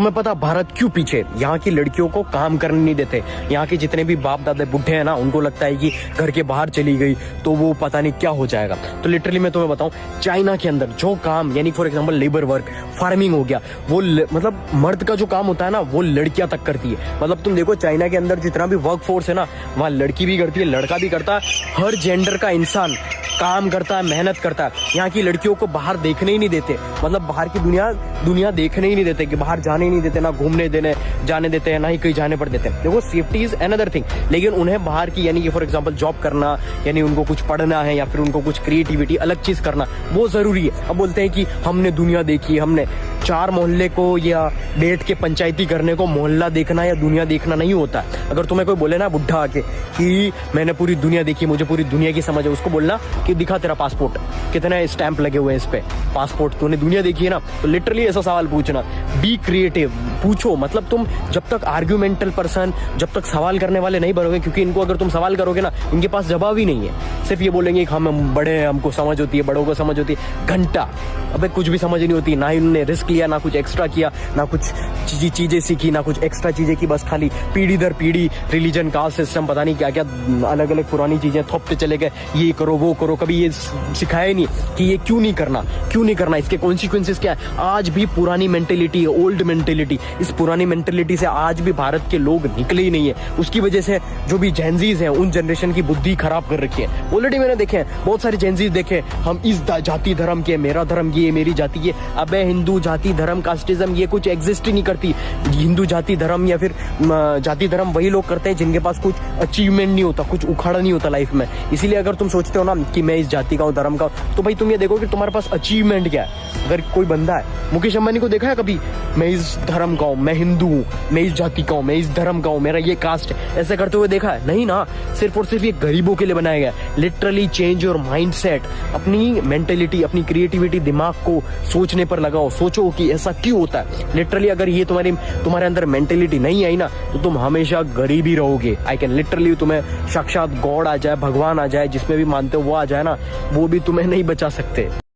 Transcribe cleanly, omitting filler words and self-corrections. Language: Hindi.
तुम्हें पता भारत क्यों पीछे? यहाँ की लड़कियों को काम करने नहीं देते। यहाँ के जितने भी बाप दादा बुढ़े हैं ना, उनको लगता है कि घर के बाहर चली गई तो वो पता नहीं क्या हो जाएगा। तो लिटरली मैं तुम्हें बताऊं, चाइना के अंदर जो काम, यानी for example labour work, farming हो गया, वो मतलब मर्द का जो काम होता है ना, वो लड़कियां तक करती है। मतलब तुम देखो चाइना के अंदर जितना भी वर्क फोर्स है ना, वहाँ लड़की भी करती है, लड़का भी करता है, हर जेंडर का इंसान काम करता है, मेहनत करता है। यहाँ की लड़कियों को बाहर देखने ही नहीं देते, मतलब बाहर की दुनिया देखने ही नहीं देते, कि बाहर जाने ही नहीं देते, ना घूमने जाने देते हैं, ना ही कहीं जाने पर देते हैं। देखो सेफ्टी इज अनदर थिंग, लेकिन उन्हें बाहर की, यानी कि फॉर एग्जांपल जॉब करना, यानी उनको कुछ पढ़ना है या फिर उनको कुछ क्रिएटिविटी अलग चीज करना, वो जरूरी है। अब बोलते हैं कि हमने दुनिया देखी, हमने 4 मोहल्ले को या बैठ के पंचायती करने को मोहल्ला देखना या दुनिया देखना नहीं होता है। अगर तुम्हें कोई बोले ना बुढ़ा आके कि मैंने पूरी दुनिया देखी, मुझे पूरी दुनिया की समझ है, उसको बोलना कि दिखा तेरा पासपोर्ट, कितने स्टैंप लगे हुए हैं इस पे, पासपोर्ट तूने दुनिया देखी है ना? तो लिटरली ऐसा सवाल पूछना, बी क्रिएटिव, पूछो। मतलब तुम जब तक आर्ग्यूमेंटल पर्सन, जब तक सवाल करने वाले नहीं बनोगे, क्योंकि इनको अगर तुम सवाल करोगे ना, इनके पास जवाब ही नहीं है। सिर्फ ये बोलेंगे कि हम बड़े हैं, हमको समझ होती है, बड़ों को समझ होती है। घंटा, अबे कुछ भी समझ नहीं होती, ना ही उन्होंने रिस्क लिया, ना कुछ एक्स्ट्रा किया, ना कुछ चीजें सीखी, ना कुछ एक्स्ट्रा चीजें की, बस खाली पीढ़ी दर पीढ़ी रिलीजन, कास्ट सिस्टम, पता नहीं क्या क्या अलग अलग पुरानी चीजें थोपते चले गए, ये करो वो करो। कभी ये सिखाया नहीं कि ये क्यों नहीं करना, इसके कॉन्सिक्वेंसेस क्या है। आज भी पुरानी मेंटेलिटी है, ओल्ड मेंटेलिटी। इस पुरानी मेंटेलिटी से आज भी भारत के लोग निकले ही नहीं है। उसकी वजह से जो भी जेनजीज हैं, उन जनरेशन की बुद्धि खराब कर रखी है। ऑलरेडी मैंने देखे हैं, बहुत सारे जेनजीज देखे, हम इस जाति धर्म के, मेरा धर्म ये, मेरी जाति ये। अबे हिंदू जाति धर्म, कास्टिज्म ये कुछ एग्जिस्ट ही नहीं करती। हिंदू जाति धर्म या फिर जाति धर्म वही लोग करते हैं जिनके पास कुछ अचीवमेंट नहीं होता, कुछ उखाड़ा नहीं होता लाइफ में। इसीलिए अगर तुम सोचते हो ना कि मैं इस जाति का हूँ, धर्म का हूँ, तो भाई तुम ये देखो कि तुम्हारे पास अचीवमेंट क्या है। अगर कोई बंदा है, मुकेश अंबानी को देखा है कभी, मैं इस धर्म का हूँ, मैं हिंदू हूँ, मैं इस जाति का हूँ, मैं इस धर्म का हूँ, मेरा ये कास्ट है, ऐसे करते हुए देखा है? नहीं ना। सिर्फ और सिर्फ ये गरीबों के लिए बनाया गया। लिटरली चेंज योर माइंडसेट, अपनी मेंटेलिटी, अपनी क्रिएटिविटी, दिमाग को सोचने पर लगाओ। सोचो कि ऐसा क्यों होता है। लिटरली अगर ये तुम्हारे अंदर मेंटेलिटी नहीं आई ना, तो तुम हमेशा गरीब ही रहोगे। आई कैन लिटरली, तुम्हें साक्षात गॉड आ जाए, भगवान आ जाए, जिसमें भी मानते हो वो आ जाए ना, वो भी तुम्हें नहीं बचा सकते।